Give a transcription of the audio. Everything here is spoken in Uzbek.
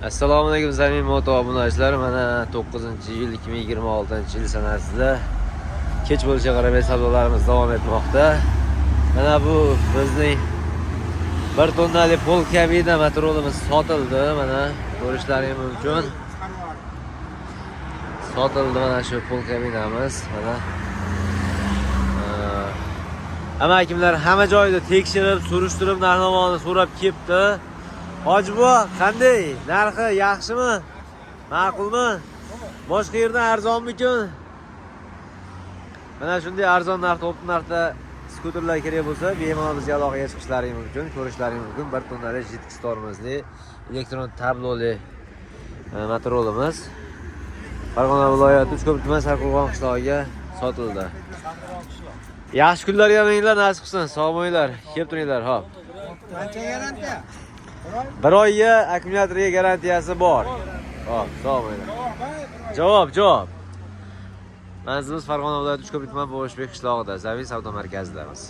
Assalomu alaykum samimiy moto obunachilar. Mana 9-yil 2026-yil sanasida kech bo'lishiga qaramay savdolarimiz davom etmoqda. Mana bu bizning 1 tonnali pol kabina motorolimiz sotildi. Mana ko'rishlaringiz mumkin. Sotildi mana shu pol kabinamiz. Mana amakimlar hamma joyda tekshirib, surishtirib, narx-navoni so'rab kelibdi. Hoji bu qanday? Narxi yaxshimi? Ma'qulmi? Boshqa yerdan arzonmikin? Mana shunday arzon narx, to'p narxda skuterlar kerak bo'lsa, bemalol bizga aloqaga chiqishlaringiz mumkin, ko'rishlaringiz mumkin. 1 tonnali GTX tormozli elektron tabloli motorolimiz Farg'ona viloyati Uchko'p tuman Sarqo'rg'on qishlog'iga sotildi. Yaxshi kunlarga meninglar nasib qilsin. Sog' bo'linglar, kelib turinglar, hop. Qancha garantiya? 1 oyga akkumulyatorga garantiyasi bor. Hop, sog' bo'linglar. Javob. Manzilimiz Farg'ona viloyati Uchko'p tuman Bo'g'ishbek qishlog'ida, Zamin savdo markazidamiz.